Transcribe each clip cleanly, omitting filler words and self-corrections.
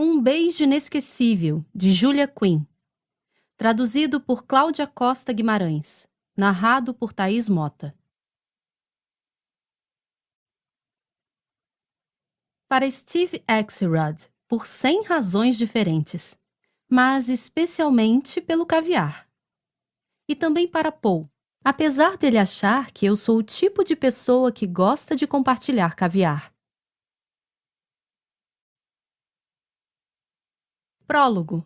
Um Beijo Inesquecível, de Julia Quinn. Traduzido por Cláudia Costa Guimarães. Narrado por Thaís Mota. Para Steve Axelrod, por 100 razões diferentes, mas especialmente pelo caviar. E também para Paul, apesar dele achar que eu sou o tipo de pessoa que gosta de compartilhar caviar. Prólogo.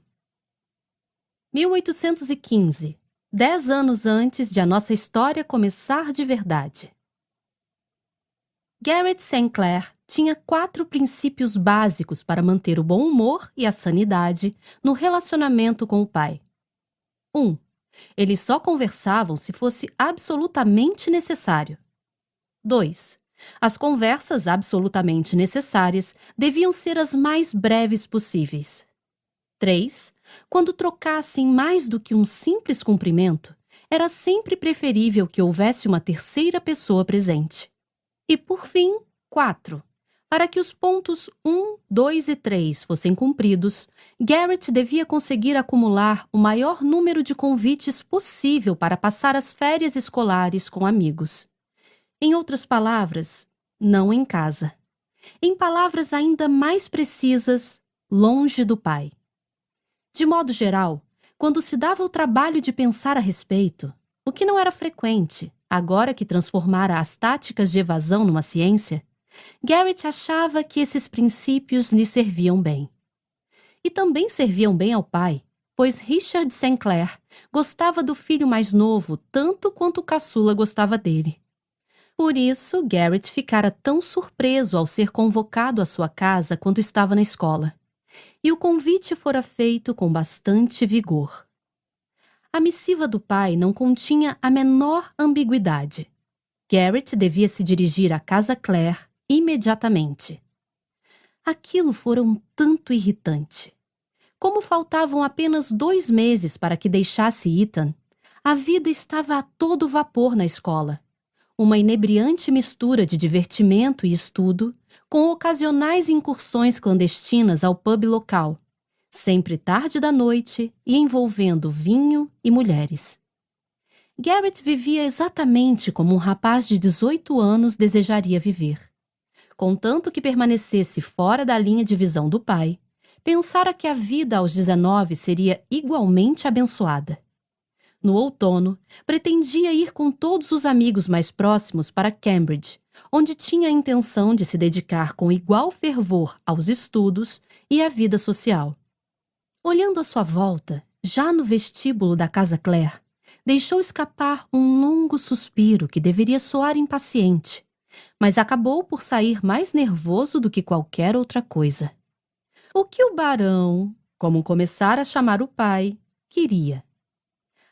1815, 10 anos antes de a nossa história começar de verdade. Garrett St. Clair tinha 4 princípios básicos para manter o bom humor e a sanidade no relacionamento com o pai. 1. Eles só conversavam se fosse absolutamente necessário. 2. As conversas absolutamente necessárias deviam ser as mais breves possíveis. 3. Quando trocassem mais do que um simples cumprimento, era sempre preferível que houvesse uma terceira pessoa presente. E por fim, 4. Para que os pontos 1, 2 e 3 fossem cumpridos, Garrett devia conseguir acumular o maior número de convites possível para passar as férias escolares com amigos. Em outras palavras, não em casa. Em palavras ainda mais precisas, longe do pai. De modo geral, quando se dava o trabalho de pensar a respeito, o que não era frequente, agora que transformara as táticas de evasão numa ciência, Garrett achava que esses princípios lhe serviam bem. E também serviam bem ao pai, pois Richard St. Clair gostava do filho mais novo tanto quanto o caçula gostava dele. Por isso, Garrett ficara tão surpreso ao ser convocado à sua casa quando estava na escola. E o convite fora feito com bastante vigor. A missiva do pai não continha a menor ambiguidade. Garrett devia se dirigir à casa Clair imediatamente. Aquilo fora um tanto irritante. Como faltavam apenas 2 meses para que deixasse Eton, a vida estava a todo vapor na escola. Uma inebriante mistura de divertimento e estudo, com ocasionais incursões clandestinas ao pub local, sempre tarde da noite e envolvendo vinho e mulheres. Garrett vivia exatamente como um rapaz de 18 anos desejaria viver. Contanto que permanecesse fora da linha de visão do pai, pensara que a vida aos 19 seria igualmente abençoada. No outono, pretendia ir com todos os amigos mais próximos para Cambridge, onde tinha a intenção de se dedicar com igual fervor aos estudos e à vida social. Olhando à sua volta, já no vestíbulo da casa Clair, deixou escapar um longo suspiro que deveria soar impaciente, mas acabou por sair mais nervoso do que qualquer outra coisa. O que o barão, como começara a chamar o pai, queria?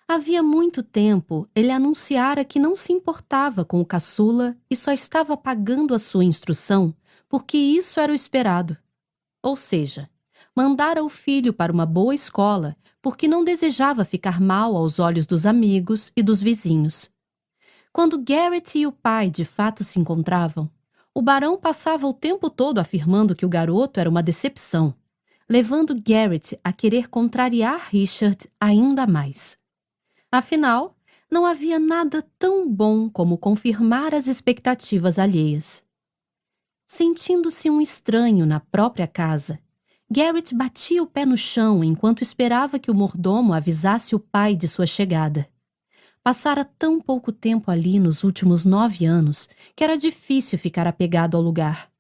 Havia muito tempo ele anunciara que não se importava com o caçula e só estava pagando a sua instrução porque isso era o esperado. Ou seja, mandara o filho para uma boa escola porque não desejava ficar mal aos olhos dos amigos e dos vizinhos. Quando Garrett e o pai de fato se encontravam, o barão passava o tempo todo afirmando que o garoto era uma decepção, levando Garrett a querer contrariar Richard ainda mais. Afinal, não havia nada tão bom como confirmar as expectativas alheias. Sentindo-se um estranho na própria casa, Garrett batia o pé no chão enquanto esperava que o mordomo avisasse o pai de sua chegada. Passara tão pouco tempo ali nos últimos 9 anos que era difícil ficar apegado ao lugar.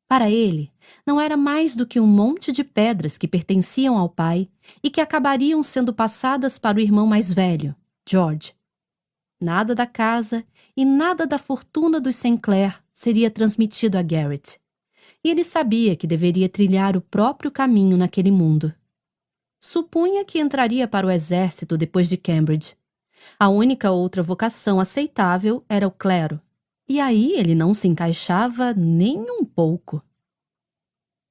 Para ele, não era mais do que um monte de pedras que pertenciam ao pai e que acabariam sendo passadas para o irmão mais velho, George. Nada da casa e nada da fortuna dos St. Clair seria transmitido a Garrett. E ele sabia que deveria trilhar o próprio caminho naquele mundo. Supunha que entraria para o exército depois de Cambridge. A única outra vocação aceitável era o clero. E aí ele não se encaixava nem um pouco.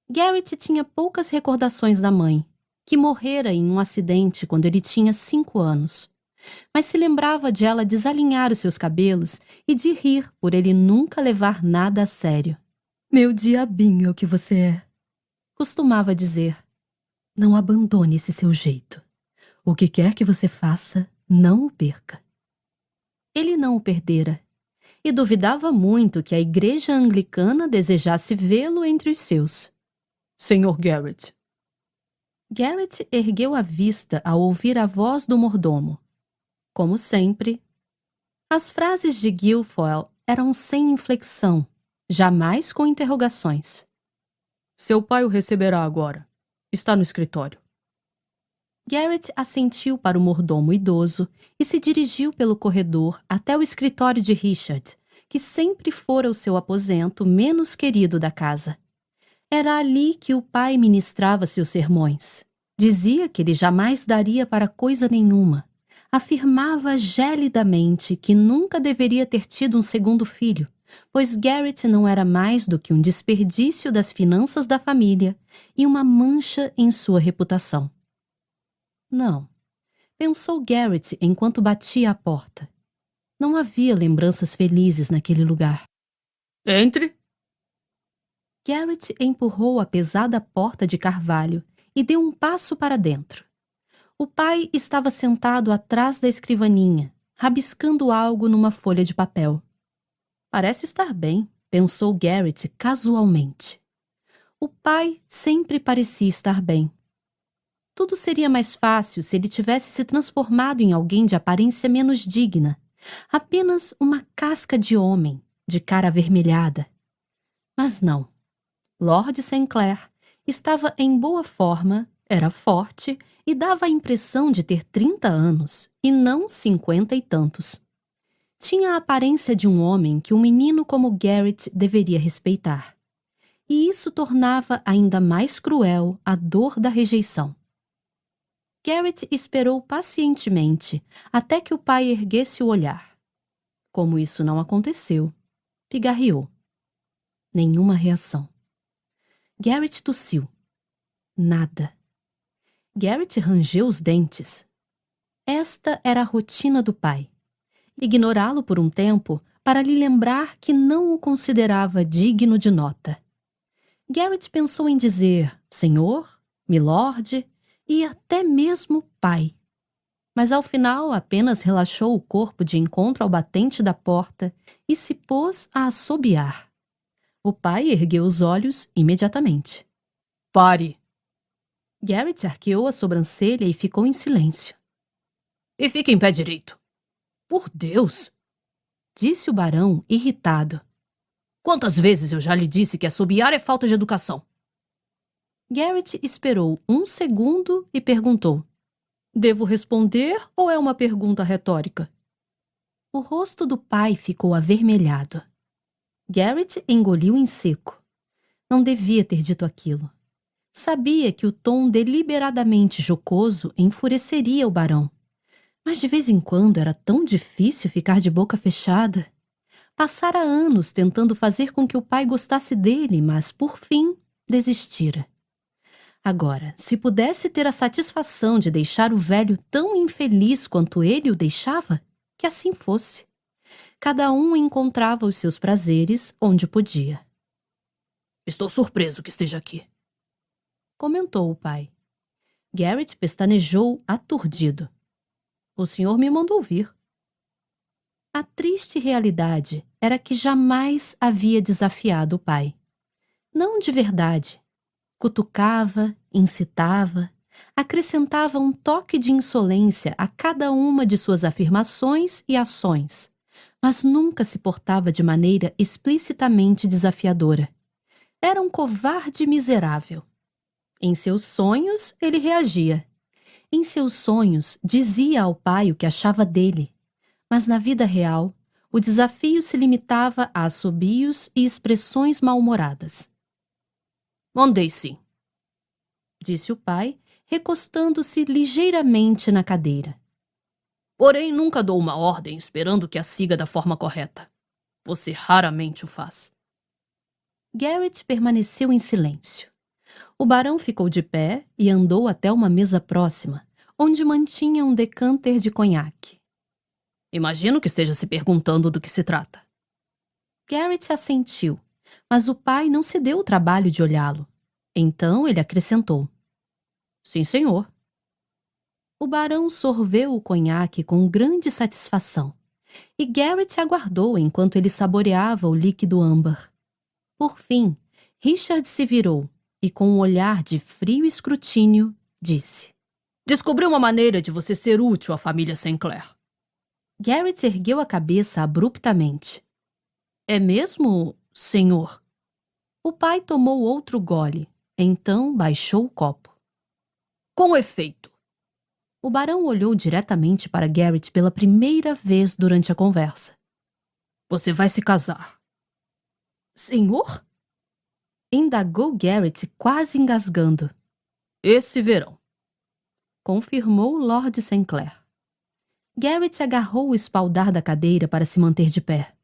Garrett tinha poucas recordações da mãe, que morrera em um acidente quando ele tinha 5 anos. Mas se lembrava de ela desalinhar os seus cabelos e de rir por ele nunca levar nada a sério. "Meu diabinho é o que você é", costumava dizer. Não abandone esse seu jeito. O que quer que você faça, não o perca. Ele não o perdera, e duvidava muito que a igreja anglicana desejasse vê-lo entre os seus. Senhor Garrett. Garrett ergueu a vista ao ouvir a voz do mordomo. Como sempre, as frases de Guilfoyle eram sem inflexão, jamais com interrogações. Seu pai o receberá agora. Está no escritório. Garrett assentiu para o mordomo idoso e se dirigiu pelo corredor até o escritório de Richard, que sempre fora o seu aposento menos querido da casa. Era ali que o pai ministrava seus sermões. Dizia que ele jamais daria para coisa nenhuma. Afirmava gelidamente que nunca deveria ter tido um segundo filho, pois Garrett não era mais do que um desperdício das finanças da família e uma mancha em sua reputação. Não, pensou Garrett enquanto batia à porta. Não havia lembranças felizes naquele lugar. Entre! Garrett empurrou a pesada porta de carvalho e deu um passo para dentro. O pai estava sentado atrás da escrivaninha, rabiscando algo numa folha de papel. Parece estar bem, pensou Garrett casualmente. O pai sempre parecia estar bem. Tudo seria mais fácil se ele tivesse se transformado em alguém de aparência menos digna, apenas uma casca de homem, de cara avermelhada. Mas não. Lord St. Clair estava em boa forma, era forte e dava a impressão de ter 30 anos, e não 50 e tantos. Tinha a aparência de um homem que um menino como Garrett deveria respeitar. E isso tornava ainda mais cruel a dor da rejeição. Garrett esperou pacientemente até que o pai erguesse o olhar. Como isso não aconteceu, pigarreou. Nenhuma reação. Garrett tossiu. Nada. Garrett rangeu os dentes. Esta era a rotina do pai. Ignorá-lo por um tempo para lhe lembrar que não o considerava digno de nota. Garrett pensou em dizer senhor, milord e até mesmo pai. Mas ao final apenas relaxou o corpo de encontro ao batente da porta e se pôs a assobiar. O pai ergueu os olhos imediatamente. Pare! Garrett arqueou a sobrancelha e ficou em silêncio. E fique em pé direito. Por Deus! Disse o barão, irritado. Quantas vezes eu já lhe disse que assobiar é falta de educação? Garrett esperou um segundo e perguntou. Devo responder ou é uma pergunta retórica? O rosto do pai ficou avermelhado. Garrett engoliu em seco. Não devia ter dito aquilo. Sabia que o tom deliberadamente jocoso enfureceria o barão. Mas de vez em quando era tão difícil ficar de boca fechada. Passara anos tentando fazer com que o pai gostasse dele, mas, por fim, desistira. Agora, se pudesse ter a satisfação de deixar o velho tão infeliz quanto ele o deixava, que assim fosse. Cada um encontrava os seus prazeres onde podia. Estou surpreso que esteja aqui, comentou o pai. Garrett pestanejou aturdido. O senhor me mandou vir. A triste realidade era que jamais havia desafiado o pai. Não de verdade. Cutucava, incitava, acrescentava um toque de insolência a cada uma de suas afirmações e ações, mas nunca se portava de maneira explicitamente desafiadora. Era um covarde miserável. Em seus sonhos, ele reagia. Em seus sonhos, dizia ao pai o que achava dele. Mas na vida real, o desafio se limitava a assobios e expressões mal-humoradas. Mandei sim, disse o pai, recostando-se ligeiramente na cadeira. Porém, nunca dou uma ordem esperando que a siga da forma correta. Você raramente o faz. Garrett permaneceu em silêncio. O barão ficou de pé e andou até uma mesa próxima, onde mantinha um decânter de conhaque. Imagino que esteja se perguntando do que se trata. Garrett assentiu, mas o pai não se deu o trabalho de olhá-lo. Então ele acrescentou. Sim, senhor. O barão sorveu o conhaque com grande satisfação, e Garrett aguardou enquanto ele saboreava o líquido âmbar. Por fim, Richard se virou e, com um olhar de frio escrutínio, disse: Descobri uma maneira de você ser útil à família Sinclair. Garrett ergueu a cabeça abruptamente. É mesmo, senhor? O pai tomou outro gole, então baixou o copo. Com efeito. O barão olhou diretamente para Garrett pela primeira vez durante a conversa. Você vai se casar. Senhor? Indagou Garrett, quase engasgando. Esse verão. Confirmou Lord Sinclair. Garrett agarrou o espaldar da cadeira para se manter de pé.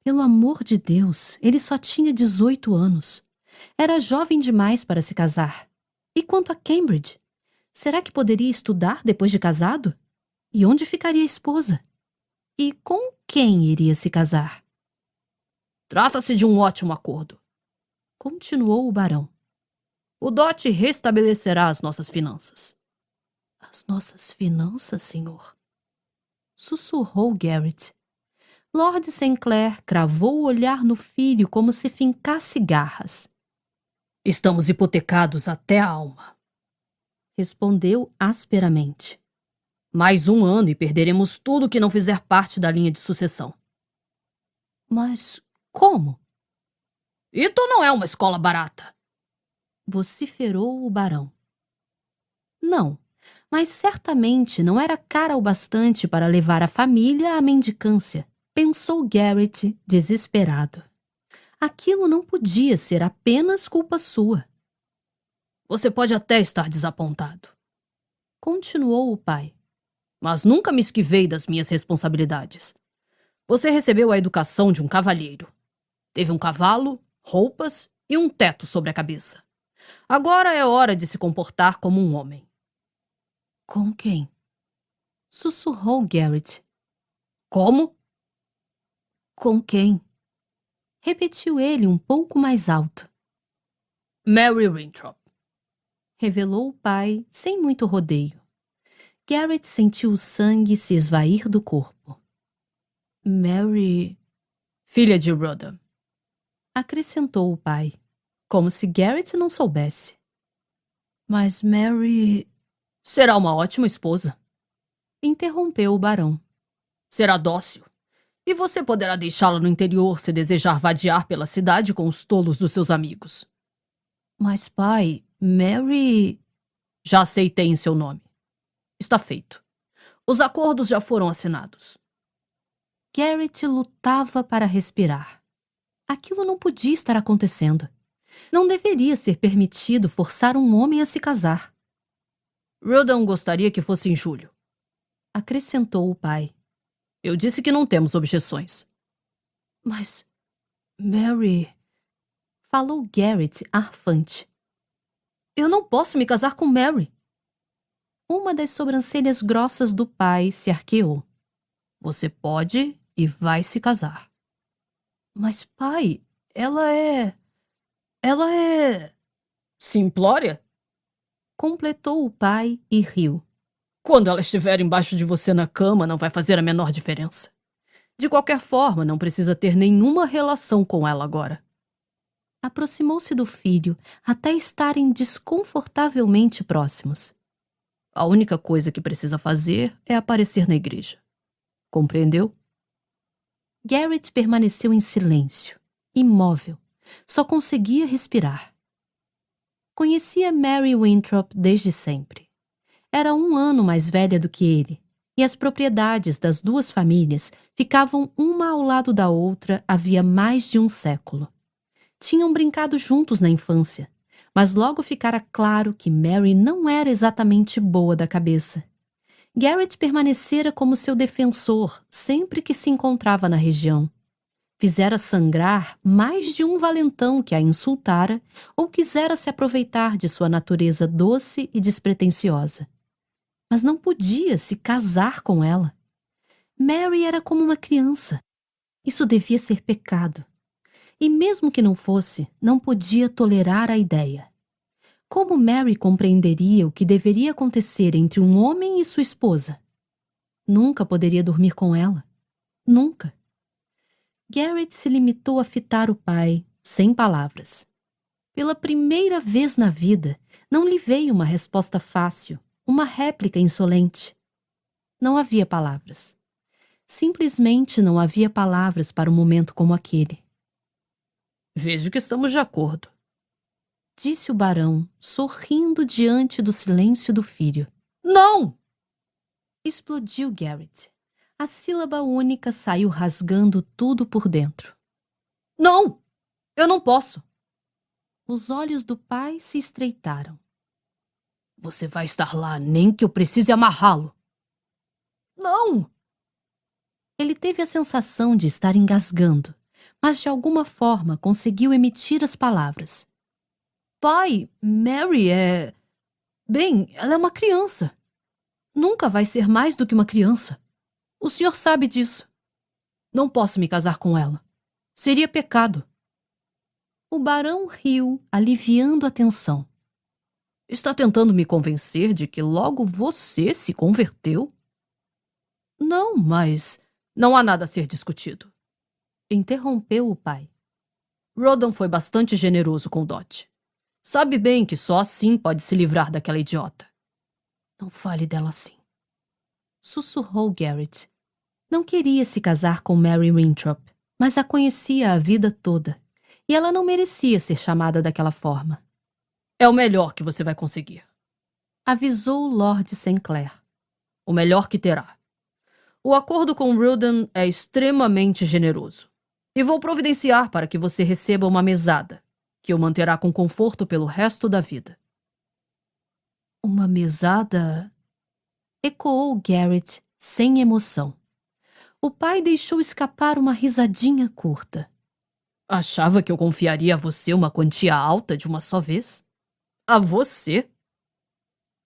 Pelo amor de Deus, ele só tinha 18 anos. Era jovem demais para se casar. E quanto a Cambridge? Será que poderia estudar depois de casado? E onde ficaria a esposa? E com quem iria se casar? Trata-se de um ótimo acordo, continuou o barão. O dote restabelecerá as nossas finanças. As nossas finanças, senhor? Sussurrou Garrett. Lord Sinclair cravou o olhar no filho como se fincasse garras. Estamos hipotecados até a alma, respondeu asperamente. Mais um ano e perderemos tudo que não fizer parte da linha de sucessão. Mas como? Eton não é uma escola barata, vociferou o barão. Não, mas certamente não era cara o bastante para levar a família à mendicância, pensou Garrett, desesperado. Aquilo não podia ser apenas culpa sua. Você pode até estar desapontado, continuou o pai. Mas nunca me esquivei das minhas responsabilidades. Você recebeu a educação de um cavalheiro. Teve um cavalo, roupas e um teto sobre a cabeça. Agora é hora de se comportar como um homem. Com quem? Sussurrou Garrett. Como? Com quem? Repetiu ele um pouco mais alto. Mary Winthrop, revelou o pai sem muito rodeio. Garrett sentiu o sangue se esvair do corpo. Mary... Filha de Rhoda, acrescentou o pai, como se Garrett não soubesse. Mas Mary... Será uma ótima esposa, interrompeu o barão. Será dócil. E você poderá deixá-la no interior se desejar vadiar pela cidade com os tolos dos seus amigos. Mas, pai, Mary... Já aceitei em seu nome. Está feito. Os acordos já foram assinados. Garrett lutava para respirar. Aquilo não podia estar acontecendo. Não deveria ser permitido forçar um homem a se casar. Rhodan gostaria que fosse em julho, acrescentou o pai. Eu disse que não temos objeções. Mas, Mary... Falou Garrett arfante. Eu não posso me casar com Mary. Uma das sobrancelhas grossas do pai se arqueou. Você pode e vai se casar. Mas, pai, ela é... Simplória? Completou o pai e riu. Quando ela estiver embaixo de você na cama, não vai fazer a menor diferença. De qualquer forma, não precisa ter nenhuma relação com ela agora. Aproximou-se do filho até estarem desconfortavelmente próximos. A única coisa que precisa fazer é aparecer na igreja. Compreendeu? Garrett permaneceu em silêncio, imóvel. Só conseguia respirar. Conhecia Mary Winthrop desde sempre. Era 1 ano mais velha do que ele, e as propriedades das duas famílias ficavam uma ao lado da outra havia mais de um século. Tinham brincado juntos na infância, mas logo ficara claro que Mary não era exatamente boa da cabeça. Garrett permanecera como seu defensor sempre que se encontrava na região. Fizera sangrar mais de um valentão que a insultara ou quisera se aproveitar de sua natureza doce e despretensiosa. Mas não podia se casar com ela. Mary era como uma criança. Isso devia ser pecado. E mesmo que não fosse, não podia tolerar a ideia. Como Mary compreenderia o que deveria acontecer entre um homem e sua esposa? Nunca poderia dormir com ela. Nunca. Garrett se limitou a fitar o pai, sem palavras. Pela primeira vez na vida, não lhe veio uma resposta fácil, uma réplica insolente. Não havia palavras. Simplesmente não havia palavras para um momento como aquele. Vejo que estamos de acordo, disse o barão, sorrindo diante do silêncio do filho. Não! Explodiu Garrett. A sílaba única saiu rasgando tudo por dentro. Não! Eu não posso! Os olhos do pai se estreitaram. Você vai estar lá, nem que eu precise amarrá-lo. Não! Ele teve a sensação de estar engasgando, mas de alguma forma conseguiu emitir as palavras. Pai, Mary é... Bem, ela é uma criança. Nunca vai ser mais do que uma criança. O senhor sabe disso. Não posso me casar com ela. Seria pecado. O barão riu, aliviando a tensão. Está tentando me convencer de que logo você se converteu? Não, mas não há nada a ser discutido. Interrompeu o pai. Rodham foi bastante generoso com Dot. Sabe bem que só assim pode se livrar daquela idiota. Não fale dela assim. Sussurrou Garrett. Não queria se casar com Mary Winthrop, mas a conhecia a vida toda, e ela não merecia ser chamada daquela forma. É o melhor que você vai conseguir, avisou Lord Sinclair. O melhor que terá. O acordo com Rodham é extremamente generoso. E vou providenciar para que você receba uma mesada, que o manterá com conforto pelo resto da vida. Uma mesada? Ecoou Garrett, sem emoção. O pai deixou escapar uma risadinha curta. Achava que eu confiaria a você uma quantia alta de uma só vez? A você?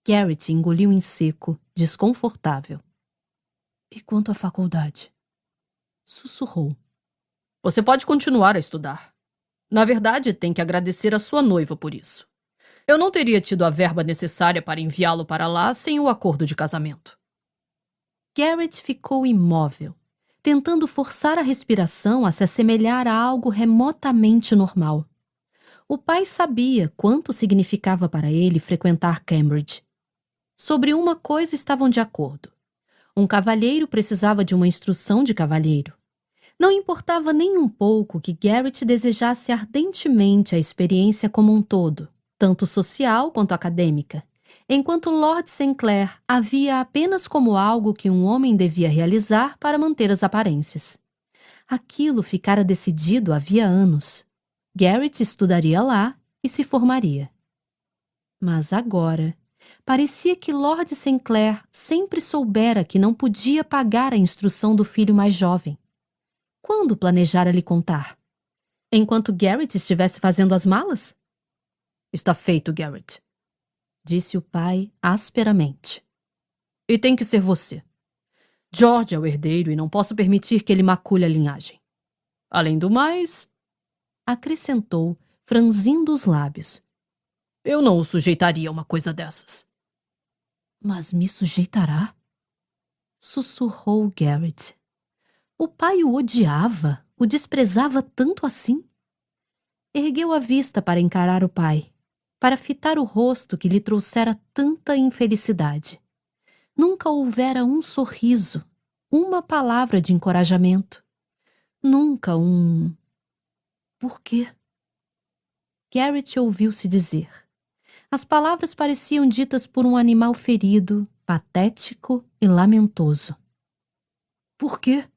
Garrett engoliu em seco, desconfortável. E quanto à faculdade? Sussurrou. Você pode continuar a estudar. Na verdade, tem que agradecer a sua noiva por isso. Eu não teria tido a verba necessária para enviá-lo para lá sem o acordo de casamento. Garrett ficou imóvel, tentando forçar a respiração a se assemelhar a algo remotamente normal. O pai sabia quanto significava para ele frequentar Cambridge. Sobre uma coisa estavam de acordo. Um cavalheiro precisava de uma instrução de cavalheiro. Não importava nem um pouco que Garrett desejasse ardentemente a experiência como um todo, tanto social quanto acadêmica, enquanto Lord Sinclair a via apenas como algo que um homem devia realizar para manter as aparências. Aquilo ficara decidido havia anos. Garrett estudaria lá e se formaria. Mas agora, parecia que Lord Sinclair sempre soubera que não podia pagar a instrução do filho mais jovem. Quando planejara lhe contar? Enquanto Garrett estivesse fazendo as malas? Está feito, Garrett, disse o pai asperamente. E tem que ser você. George é o herdeiro e não posso permitir que ele macule a linhagem. Além do mais, acrescentou, franzindo os lábios, eu não o sujeitaria a uma coisa dessas. Mas me sujeitará? Sussurrou Garrett. O pai o odiava, o desprezava tanto assim. Ergueu a vista para encarar o pai, para fitar o rosto que lhe trouxera tanta infelicidade. Nunca houvera um sorriso, uma palavra de encorajamento. Nunca um... Por quê? Garrett ouviu-se dizer. As palavras pareciam ditas por um animal ferido, patético e lamentoso. Por quê?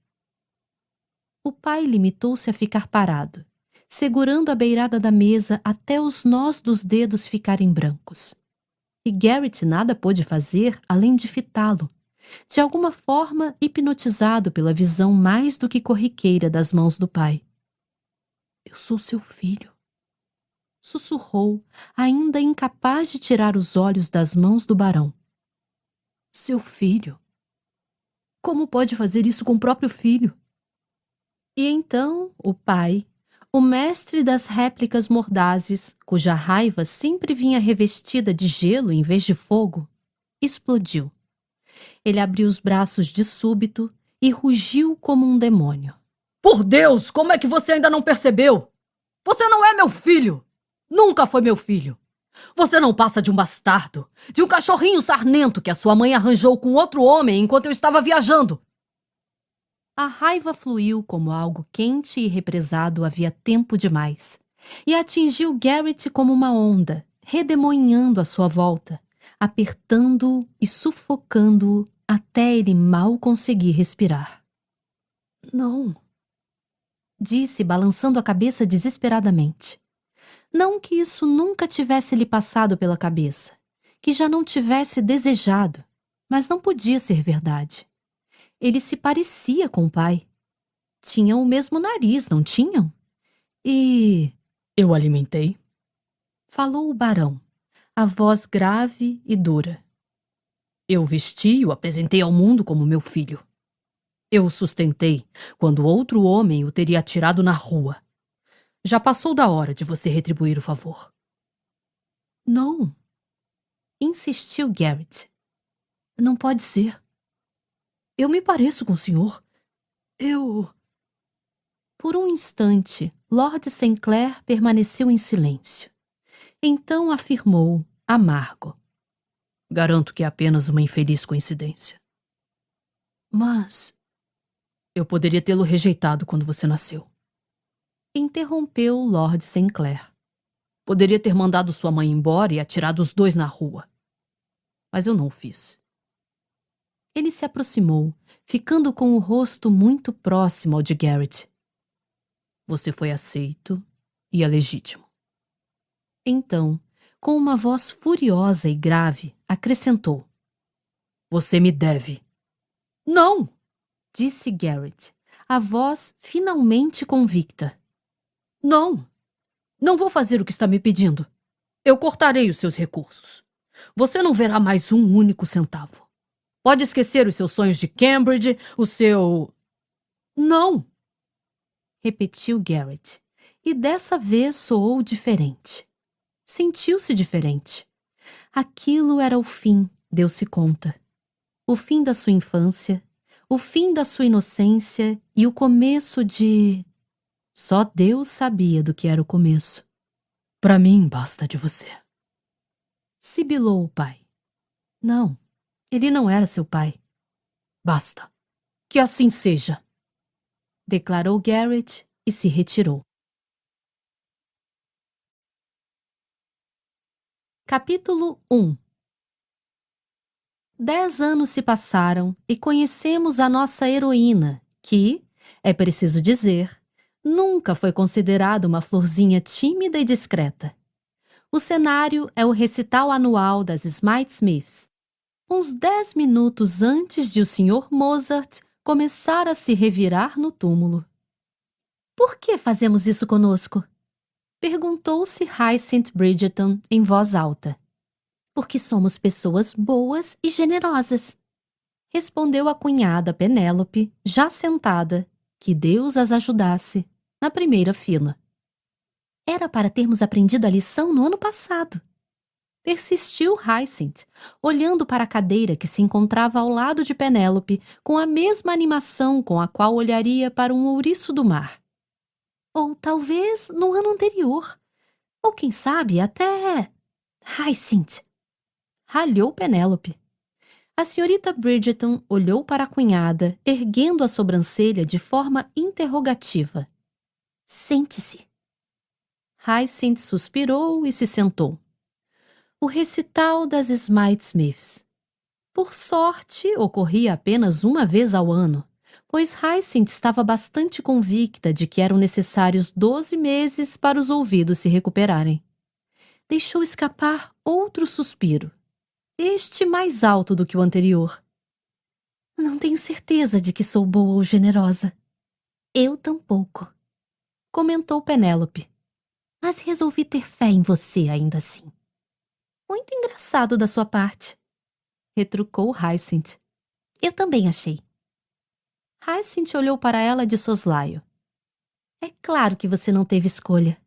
O pai limitou-se a ficar parado, segurando a beirada da mesa até os nós dos dedos ficarem brancos. E Garrett nada pôde fazer além de fitá-lo, de alguma forma hipnotizado pela visão mais do que corriqueira das mãos do pai. Eu sou seu filho, sussurrou, ainda incapaz de tirar os olhos das mãos do barão. Seu filho? Como pode fazer isso com o próprio filho? E então o pai, O mestre das réplicas mordazes, cuja raiva sempre vinha revestida de gelo em vez de fogo, explodiu. Ele abriu os braços de súbito e rugiu como um demônio. Por Deus, como é que você ainda não percebeu? Você não é meu filho! Nunca foi meu filho! Você não passa de um bastardo, de um cachorrinho sarnento que a sua mãe arranjou com outro homem enquanto eu estava viajando! A raiva fluiu como algo quente e represado havia tempo demais, e atingiu Garrett como uma onda, redemoinhando à sua volta, apertando-o e sufocando-o até ele mal conseguir respirar. Não, Disse, balançando a cabeça desesperadamente. Não que isso nunca tivesse lhe passado pela cabeça, que já não tivesse desejado, mas não podia ser verdade. Ele se parecia com o pai. Tinham o mesmo nariz, não tinham? E... eu alimentei. falou o barão, a voz grave e dura. Eu vesti e o apresentei ao mundo como meu filho. Eu o sustentei quando outro homem o teria atirado na rua. Já passou da hora de você retribuir o favor. Não, insistiu Garrett. Não pode ser. Eu me pareço com o senhor. Eu... Por um instante, Lord Sinclair permaneceu em silêncio. Então afirmou, amargo. Garanto que é apenas uma infeliz coincidência. Mas... eu poderia tê-lo rejeitado quando você nasceu. interrompeu Lord Sinclair. Poderia ter mandado sua mãe embora e atirado os dois na rua. Mas eu não o fiz. Ele se aproximou, ficando com o rosto muito próximo ao de Garrett. Você foi aceito e é legítimo. Então, com uma voz furiosa e grave, acrescentou. Você me deve. Não! Disse Garrett, a voz finalmente convicta. Não! Não vou fazer o que está me pedindo. Eu cortarei os seus recursos. Você não verá mais um único centavo. Pode esquecer os seus sonhos de Cambridge, o seu... Não! Repetiu Garrett, e dessa vez soou diferente. Sentiu-se diferente. Aquilo era o fim, deu-se conta. O fim da sua infância, o fim da sua inocência e o começo de... Só Deus sabia do que era o começo. Para mim, basta de você. Sibilou o pai. Não, ele não era seu pai. Basta. Que assim seja. Declarou Garrett e se retirou. Capítulo 1. 10 anos se passaram e conhecemos a nossa heroína, que, é preciso dizer, nunca foi considerada uma florzinha tímida e discreta. O cenário é o recital anual das Smythe-Smiths, uns 10 minutos antes de o Sr. Mozart começar a se revirar no túmulo. Por que fazemos isso conosco? Perguntou-se Hyacinth Bridgerton em voz alta. Porque somos pessoas boas e generosas. Respondeu a cunhada Penélope, já sentada, que Deus as ajudasse, na primeira fila. Era para termos aprendido a lição no ano passado. Persistiu Hyacinth, olhando para a cadeira que se encontrava ao lado de Penélope com a mesma animação com a qual olharia para um ouriço do mar. Ou talvez no ano anterior. Ou quem sabe até... Hyacinth! Ralhou Penélope. A senhorita Bridgerton olhou para a cunhada, erguendo a sobrancelha de forma interrogativa. Sente-se. Hyacinth suspirou e se sentou. O recital das Smythe-Smiths. Por sorte, ocorria apenas uma vez ao ano, pois Hyacinth estava bastante convicta de que eram necessários 12 meses para os ouvidos se recuperarem. Deixou escapar outro suspiro. Este mais alto do que o anterior. Não tenho certeza de que sou boa ou generosa. Eu tampouco, comentou Penélope. Mas resolvi ter fé em você ainda assim. Muito engraçado da sua parte, retrucou Hyacinth. Eu também achei. Hyacinth olhou para ela de soslaio. É claro que você não teve escolha.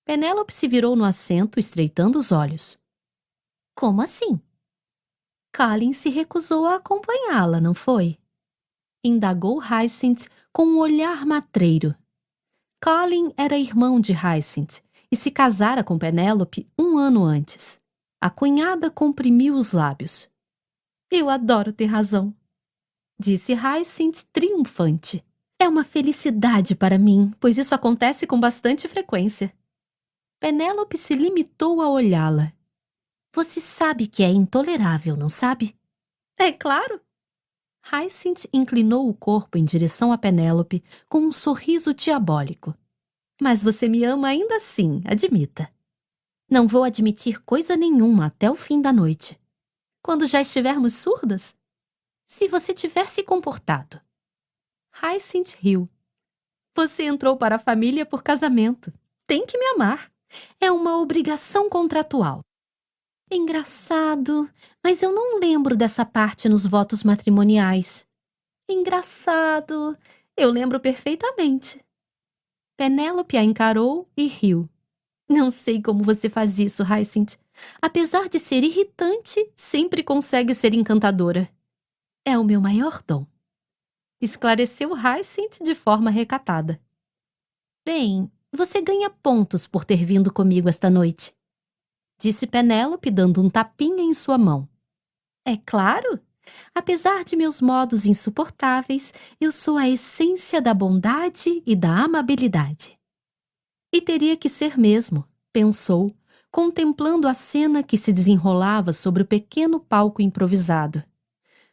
Penélope se virou no assento, estreitando os olhos. Como assim? Colin se recusou a acompanhá-la, não foi? Indagou Hyacinth com um olhar matreiro. Colin era irmão de Hyacinth e se casara com Penélope 1 ano antes. A cunhada comprimiu os lábios. Eu adoro ter razão, disse Hyacinth triunfante. É uma felicidade para mim, pois isso acontece com bastante frequência. Penélope se limitou a olhá-la. Você sabe que é intolerável, não sabe? É claro. Hyacinth inclinou o corpo em direção a Penélope com um sorriso diabólico. Mas você me ama ainda assim, admita. Não vou admitir coisa nenhuma até o fim da noite. Quando já estivermos surdas? Se você tiver se comportado. Hyacinth riu. Você entrou para a família por casamento. Tem que me amar. É uma obrigação contratual. Engraçado, mas eu não lembro dessa parte nos votos matrimoniais. Engraçado, eu lembro perfeitamente. Penélope a encarou e riu. Não sei como você faz isso, Hyacinth. Apesar de ser irritante, sempre consegue ser encantadora. É o meu maior dom. Esclareceu Hyacinth de forma recatada. Bem, você ganha pontos por ter vindo comigo esta noite, disse Penélope dando um tapinha em sua mão. É claro! Apesar de meus modos insuportáveis, eu sou a essência da bondade e da amabilidade. E teria que ser mesmo, pensou, contemplando a cena que se desenrolava sobre o pequeno palco improvisado.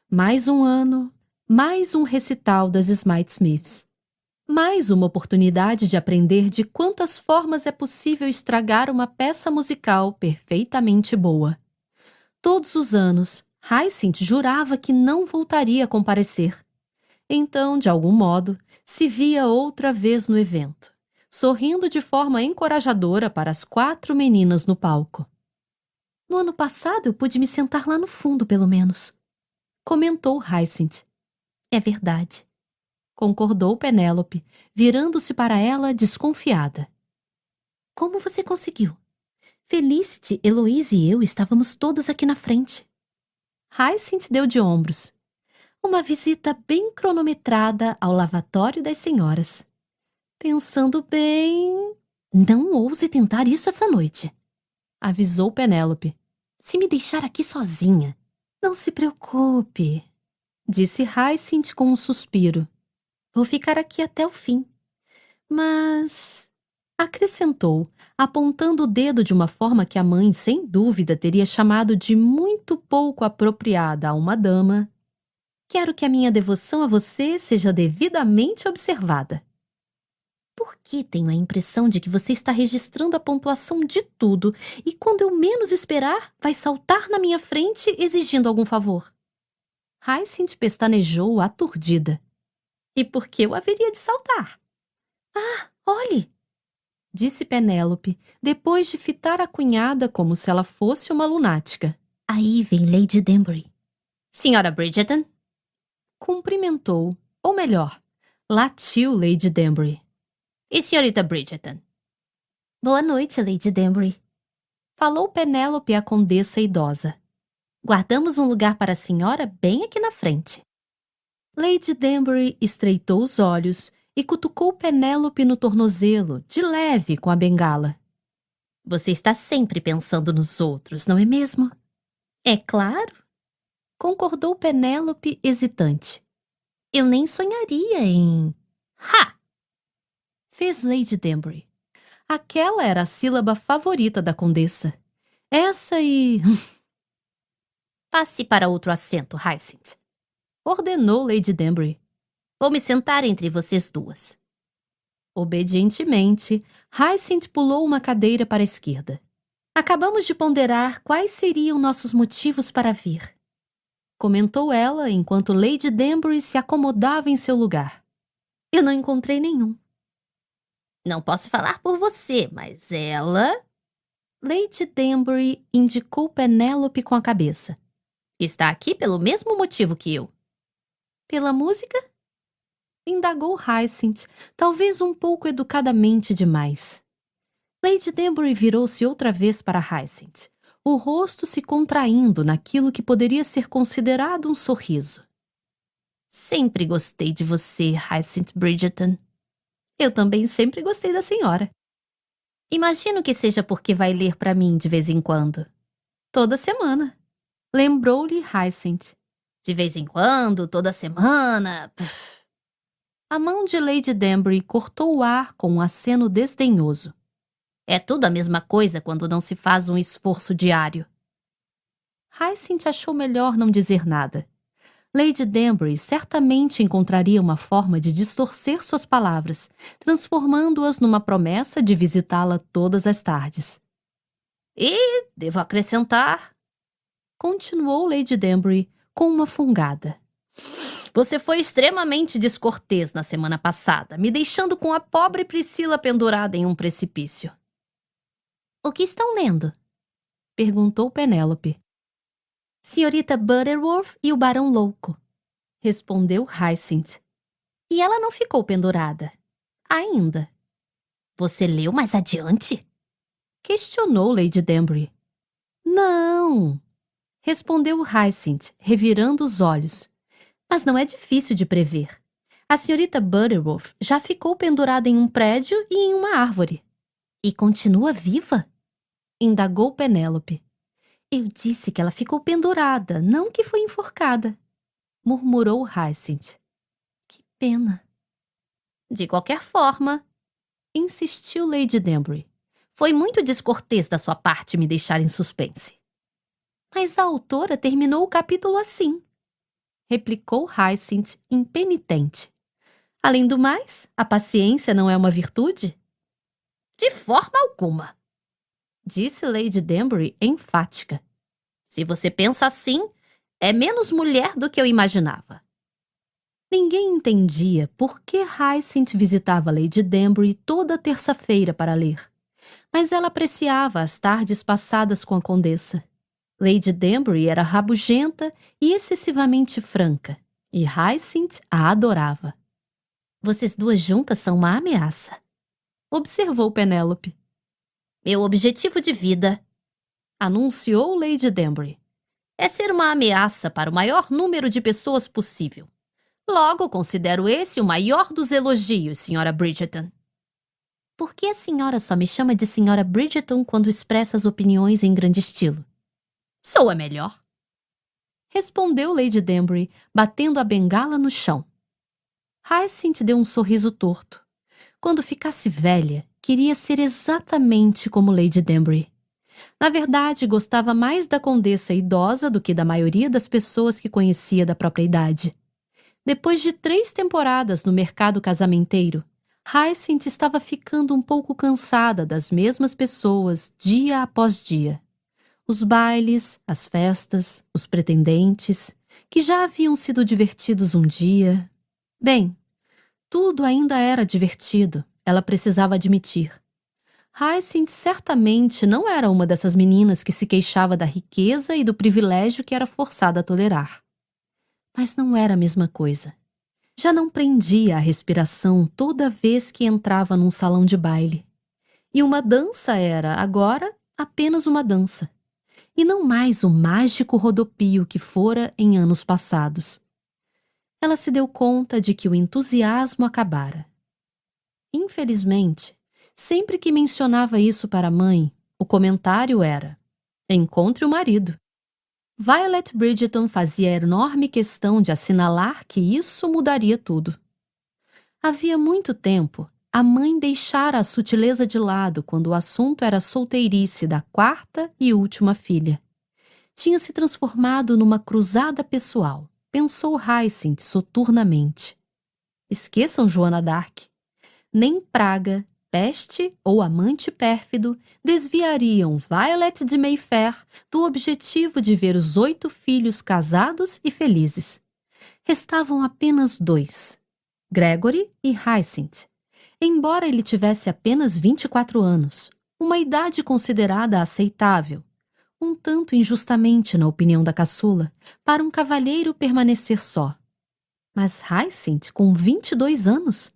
Mais 1 ano, mais um recital das Smythe-Smiths. Mais uma oportunidade de aprender de quantas formas é possível estragar uma peça musical perfeitamente boa. Todos os anos, Hyacinth jurava que não voltaria a comparecer. Então, de algum modo, se via outra vez no evento, sorrindo de forma encorajadora para as 4 meninas no palco. No ano passado eu pude me sentar lá no fundo, pelo menos, comentou Hyacinth. É verdade, concordou Penélope, virando-se para ela desconfiada. Como você conseguiu? Felicity, Heloise e eu estávamos todas aqui na frente. Hyacinth deu de ombros. Uma visita bem cronometrada ao lavatório das senhoras. Pensando bem... Não ouse tentar isso essa noite, avisou Penélope. Se me deixar aqui sozinha. Não se preocupe, disse Hyacinth com um suspiro. Vou ficar aqui até o fim. Mas... acrescentou, apontando o dedo de uma forma que a mãe, sem dúvida, teria chamado de muito pouco apropriada a uma dama. Quero que a minha devoção a você seja devidamente observada. Por que tenho a impressão de que você está registrando a pontuação de tudo e, quando eu menos esperar, vai saltar na minha frente exigindo algum favor? Hyacinth pestanejou aturdida. E por que eu haveria de saltar? Ah, olhe! Disse Penélope, depois de fitar a cunhada como se ela fosse uma lunática. Aí vem Lady Danbury. Senhora Bridgerton? Cumprimentou, ou melhor, latiu Lady Danbury. E senhorita Bridgerton? Boa noite, Lady Danbury. Falou Penélope à condessa idosa. Guardamos um lugar para a senhora bem aqui na frente. Lady Danbury estreitou os olhos e cutucou Penélope no tornozelo, de leve, com a bengala. Você está sempre pensando nos outros, não é mesmo? É claro, concordou Penélope hesitante. Eu nem sonharia em... Ha! Fez Lady Danbury. Aquela era a sílaba favorita da condessa. Essa e... Passe para outro assento, Hyacinth, ordenou Lady Danbury. Vou me sentar entre vocês duas. Obedientemente, Hyacinth pulou uma cadeira para a esquerda. Acabamos de ponderar quais seriam nossos motivos para vir, comentou ela enquanto Lady Danbury se acomodava em seu lugar. Eu não encontrei nenhum. Não posso falar por você, mas ela... Lady Danbury indicou Penélope com a cabeça. Está aqui pelo mesmo motivo que eu. Pela música? Indagou Hyacinth, talvez um pouco educadamente demais. Lady Danbury virou-se outra vez para Hyacinth, o rosto se contraindo naquilo que poderia ser considerado um sorriso. Sempre gostei de você, Hyacinth Bridgerton. Eu também sempre gostei da senhora. Imagino que seja porque vai ler para mim de vez em quando. Toda semana. Lembrou-lhe Hyacinth. De vez em quando, toda semana. Pff. A mão de Lady Danbury cortou o ar com um aceno desdenhoso. É tudo a mesma coisa quando não se faz um esforço diário. Hyacinth achou melhor não dizer nada. Lady Danbury certamente encontraria uma forma de distorcer suas palavras, transformando-as numa promessa de visitá-la todas as tardes. E, devo acrescentar, continuou Lady Danbury com uma fungada. Você foi extremamente descortês na semana passada, me deixando com a pobre Priscila pendurada em um precipício. O que estão lendo? Perguntou Penélope. Senhorita Butterworth e o Barão Louco, respondeu Hyacinth. E ela não ficou pendurada. Ainda. Você leu mais adiante? Questionou Lady Danbury. Não, respondeu Hyacinth, revirando os olhos. Mas não é difícil de prever. A senhorita Butterworth já ficou pendurada em um prédio e em uma árvore. E continua viva? Indagou Penélope. Eu disse que ela ficou pendurada, não que foi enforcada, murmurou Hyacinth. Que pena. De qualquer forma, insistiu Lady Danbury. Foi muito descortês da sua parte me deixar em suspense. Mas a autora terminou o capítulo assim, replicou Hyacinth impenitente. Além do mais, a paciência não é uma virtude? De forma alguma, disse Lady Danbury enfática. Se você pensa assim, é menos mulher do que eu imaginava. Ninguém entendia por que Hyacinth visitava Lady Danbury toda terça-feira para ler. Mas ela apreciava as tardes passadas com a condessa. Lady Danbury era rabugenta e excessivamente franca, e Hyacinth a adorava. Vocês duas juntas são uma ameaça, observou Penélope. Meu objetivo de vida, anunciou Lady Danbury, é ser uma ameaça para o maior número de pessoas possível. Logo, considero esse o maior dos elogios, Sra. Bridgerton. Por que a senhora só me chama de Sra. Bridgerton quando expressa as opiniões em grande estilo? Sou a melhor, respondeu Lady Danbury, batendo a bengala no chão. Hyacinth deu um sorriso torto. Quando ficasse velha, queria ser exatamente como Lady Danbury. Na verdade, gostava mais da condessa idosa do que da maioria das pessoas que conhecia da própria idade. Depois de 3 temporadas no mercado casamenteiro, Hyacinth estava ficando um pouco cansada das mesmas pessoas dia após dia. Os bailes, as festas, os pretendentes, que já haviam sido divertidos um dia. Bem, tudo ainda era divertido, ela precisava admitir. Hyacinth certamente não era uma dessas meninas que se queixava da riqueza e do privilégio que era forçada a tolerar. Mas não era a mesma coisa. Já não prendia a respiração toda vez que entrava num salão de baile. E uma dança era, agora, apenas uma dança. E não mais o mágico rodopio que fora em anos passados. Ela se deu conta de que o entusiasmo acabara. Infelizmente, sempre que mencionava isso para a mãe, o comentário era: encontre o marido. Violet Bridgerton fazia enorme questão de assinalar que isso mudaria tudo. Havia muito tempo, a mãe deixara a sutileza de lado quando o assunto era a solteirice da 4ª e última filha. Tinha se transformado numa cruzada pessoal, pensou Hyacinth soturnamente. Esqueçam Joana d'Arc. Nem praga, peste ou amante pérfido desviariam Violet de Mayfair do objetivo de ver os 8 filhos casados e felizes. Restavam apenas 2, Gregory e Hyacinth. Embora ele tivesse apenas 24 anos, uma idade considerada aceitável, um tanto injustamente na opinião da caçula, para um cavalheiro permanecer só. Mas Hyacinth, com 22 anos?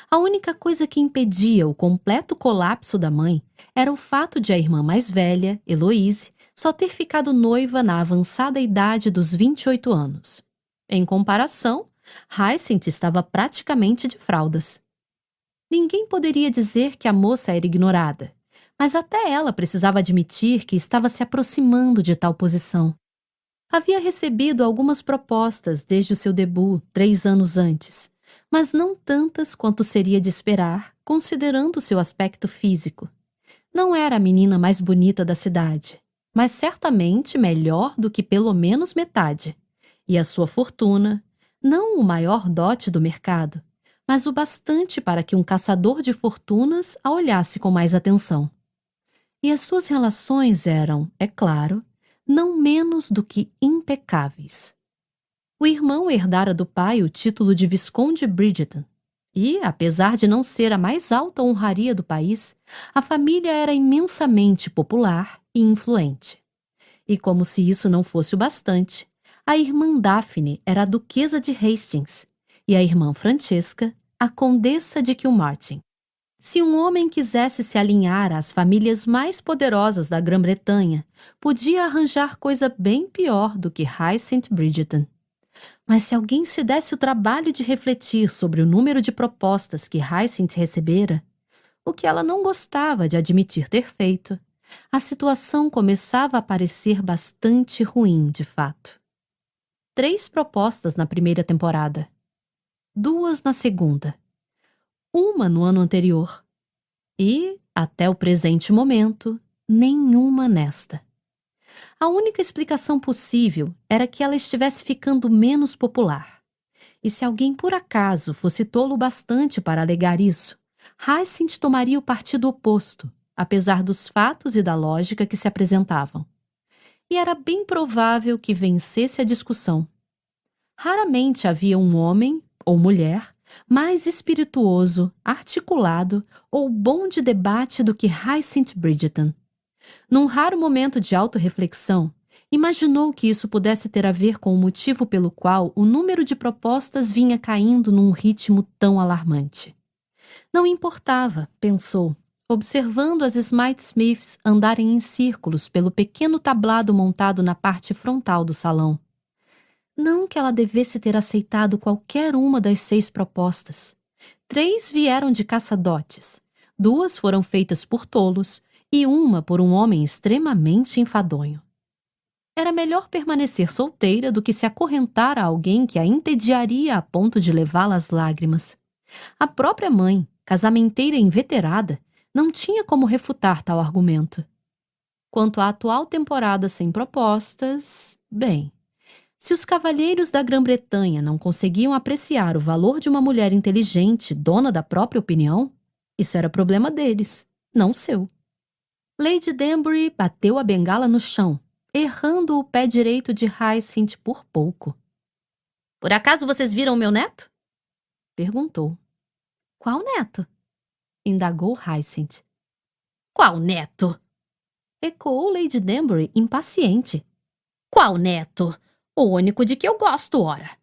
A única coisa que impedia o completo colapso da mãe era o fato de a irmã mais velha, Eloise, só ter ficado noiva na avançada idade dos 28 anos. Em comparação, Hyacinth estava praticamente de fraldas. Ninguém poderia dizer que a moça era ignorada, mas até ela precisava admitir que estava se aproximando de tal posição. Havia recebido algumas propostas desde o seu debut 3 anos antes, mas não tantas quanto seria de esperar, considerando seu aspecto físico. Não era a menina mais bonita da cidade, mas certamente melhor do que pelo menos metade. E a sua fortuna, não o maior dote do mercado, mas o bastante para que um caçador de fortunas a olhasse com mais atenção. E as suas relações eram, é claro, não menos do que impecáveis. O irmão herdara do pai o título de Visconde Bridgerton, e, apesar de não ser a mais alta honraria do país, a família era imensamente popular e influente. E como se isso não fosse o bastante, a irmã Daphne era a duquesa de Hastings, e a irmã Francesca, a condessa de Kilmartin. Se um homem quisesse se alinhar às famílias mais poderosas da Grã-Bretanha, podia arranjar coisa bem pior do que Hyacinth Bridgerton. Mas se alguém se desse o trabalho de refletir sobre o número de propostas que Hyacinth recebera, o que ela não gostava de admitir ter feito, a situação começava a parecer bastante ruim, de fato. 3 propostas na primeira temporada. 2 na segunda. 1 no ano anterior. E, até o presente momento, nenhuma nesta. A única explicação possível era que ela estivesse ficando menos popular. E se alguém por acaso fosse tolo bastante para alegar isso, Hyacinth tomaria o partido oposto, apesar dos fatos e da lógica que se apresentavam. E era bem provável que vencesse a discussão. Raramente havia um homem, ou mulher, mais espirituoso, articulado ou bom de debate do que Hyacinth Bridgerton. Num raro momento de autorreflexão, imaginou que isso pudesse ter a ver com o motivo pelo qual o número de propostas vinha caindo num ritmo tão alarmante. Não importava, pensou, observando as Smythe Smiths andarem em círculos pelo pequeno tablado montado na parte frontal do salão. Não que ela devesse ter aceitado qualquer uma das 6 propostas. 3 vieram de caçadotes, 2 foram feitas por tolos e 1 por um homem extremamente enfadonho. Era melhor permanecer solteira do que se acorrentar a alguém que a entediaria a ponto de levá-la às lágrimas. A própria mãe, casamenteira inveterada, não tinha como refutar tal argumento. Quanto à atual temporada sem propostas, bem, se os cavalheiros da Grã-Bretanha não conseguiam apreciar o valor de uma mulher inteligente, dona da própria opinião, isso era problema deles, não seu. Lady Danbury bateu a bengala no chão, errando o pé direito de Hyacinth por pouco. "Por acaso vocês viram o meu neto?" perguntou. "Qual neto?" indagou Hyacinth. "Qual neto?" ecoou Lady Danbury, impaciente. "Qual neto? O único de que eu gosto, ora."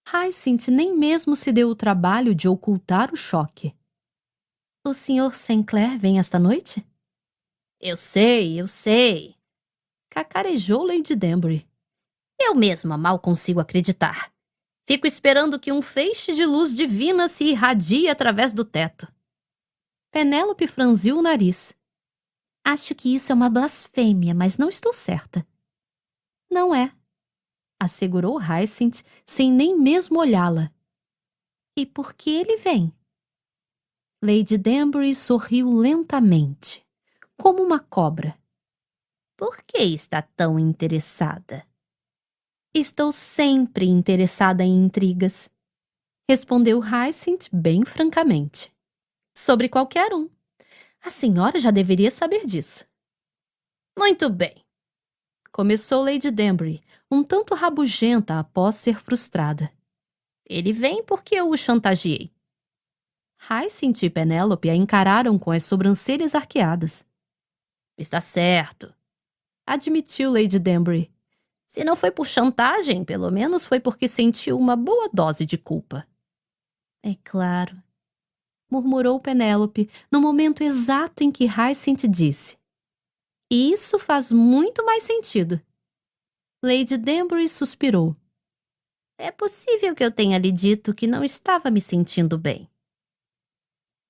Hyacinth nem mesmo se deu o trabalho de ocultar o choque. "O Sr. St. Clair vem esta noite?" Eu sei. Cacarejou Lady Danbury. "Eu mesma mal consigo acreditar. Fico esperando que um feixe de luz divina se irradie através do teto." Penélope franziu o nariz. "Acho que isso é uma blasfêmia, mas não estou certa." "Não é," assegurou Hyacinth sem nem mesmo olhá-la. "E por que ele vem?" Lady Danbury sorriu lentamente, como uma cobra. "Por que está tão interessada?" "Estou sempre interessada em intrigas," respondeu Hyacinth bem francamente. "Sobre qualquer um. A senhora já deveria saber disso." "Muito bem," começou Lady Danbury, um tanto rabugenta após ser frustrada. "Ele vem porque eu o chantageei." Hyacinth e Penélope a encararam com as sobrancelhas arqueadas. "Está certo," admitiu Lady Danbury. Se não foi por chantagem, pelo menos foi porque sentiu uma boa dose de culpa. É claro, murmurou Penélope no momento exato em que Hyacinth disse. Isso faz muito mais sentido. Lady Danbury suspirou. É possível que eu tenha lhe dito que não estava me sentindo bem.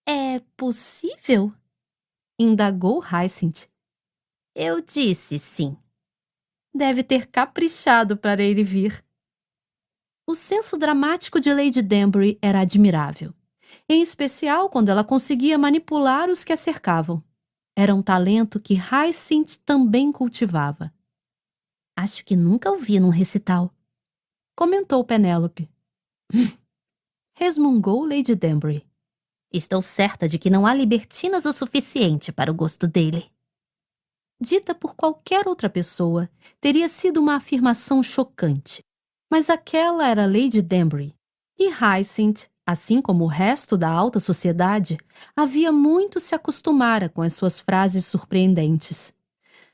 É possível? Indagou Hyacinth. Eu disse sim. Deve ter caprichado para ele vir. O senso dramático de Lady Danbury era admirável, em especial quando ela conseguia manipular os que a cercavam. Era um talento que Hyacinth também cultivava. Acho que nunca o vi num recital, comentou Penélope. Resmungou Lady Danbury. Estou certa de que não há libertinas o suficiente para o gosto dele. Dita por qualquer outra pessoa, teria sido uma afirmação chocante. Mas aquela era Lady Danbury. E Hyacinth, assim como o resto da alta sociedade, havia muito se acostumara com as suas frases surpreendentes.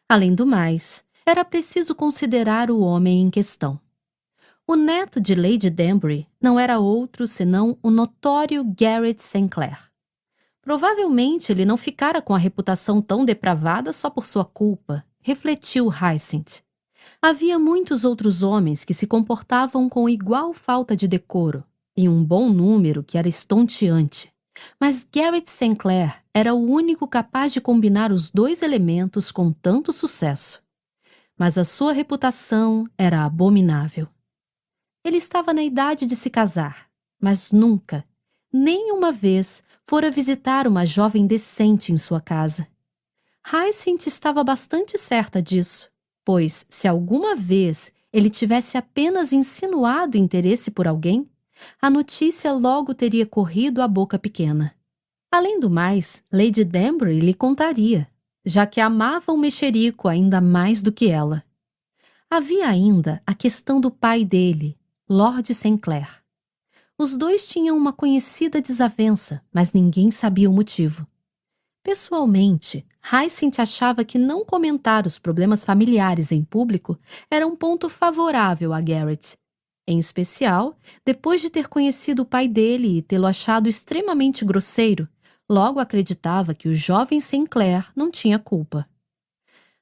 Além do mais, era preciso considerar o homem em questão. O neto de Lady Danbury não era outro senão o notório Garrett Sinclair. Provavelmente ele não ficara com a reputação tão depravada só por sua culpa, refletiu Hyacinth. Havia muitos outros homens que se comportavam com igual falta de decoro, e um bom número que era estonteante. Mas Garrett Sinclair era o único capaz de combinar os dois elementos com tanto sucesso. Mas a sua reputação era abominável. Ele estava na idade de se casar, mas nunca, nem uma vez, fora visitar uma jovem decente em sua casa. Hyacinth estava bastante certa disso, pois, se alguma vez ele tivesse apenas insinuado interesse por alguém, a notícia logo teria corrido à boca pequena. Além do mais, Lady Danbury lhe contaria, já que amava o mexerico ainda mais do que ela. Havia ainda a questão do pai dele, Lord Sinclair. Os dois tinham uma conhecida desavença, mas ninguém sabia o motivo. Pessoalmente, Hyacinth achava que não comentar os problemas familiares em público era um ponto favorável a Garrett. Em especial, depois de ter conhecido o pai dele e tê-lo achado extremamente grosseiro, logo acreditava que o jovem Sinclair não tinha culpa.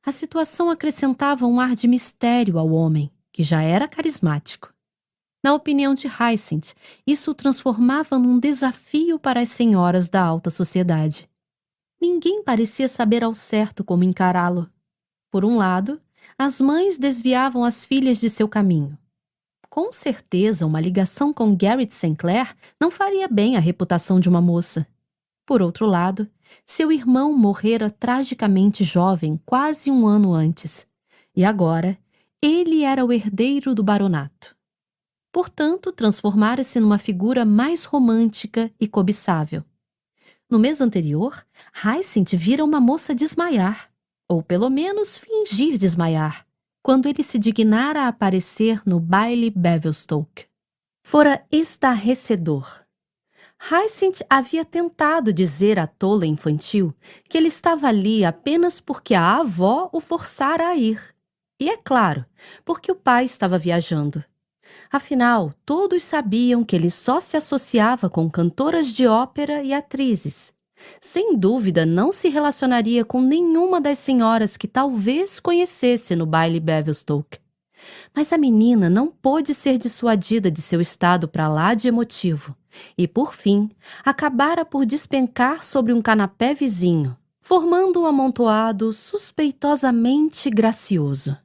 A situação acrescentava um ar de mistério ao homem, que já era carismático. Na opinião de Hyacinth, isso o transformava num desafio para as senhoras da alta sociedade. Ninguém parecia saber ao certo como encará-lo. Por um lado, as mães desviavam as filhas de seu caminho. Com certeza, uma ligação com Garrett Sinclair não faria bem à reputação de uma moça. Por outro lado, seu irmão morrera tragicamente jovem quase um ano antes, e agora ele era o herdeiro do baronato. Portanto, transformara-se numa figura mais romântica e cobiçável. No mês anterior, Hyacinth vira uma moça desmaiar, ou pelo menos fingir desmaiar, quando ele se dignara a aparecer no baile Bevelstoke. Fora estarrecedor. Hyacinth havia tentado dizer à tola infantil que ele estava ali apenas porque a avó o forçara a ir. E é claro, porque o pai estava viajando. Afinal, todos sabiam que ele só se associava com cantoras de ópera e atrizes. Sem dúvida, não se relacionaria com nenhuma das senhoras que talvez conhecesse no baile Bevelstoke. Mas a menina não pôde ser dissuadida de seu estado para lá de emotivo, e, por fim, acabara por despencar sobre um canapé vizinho, formando um amontoado suspeitosamente gracioso.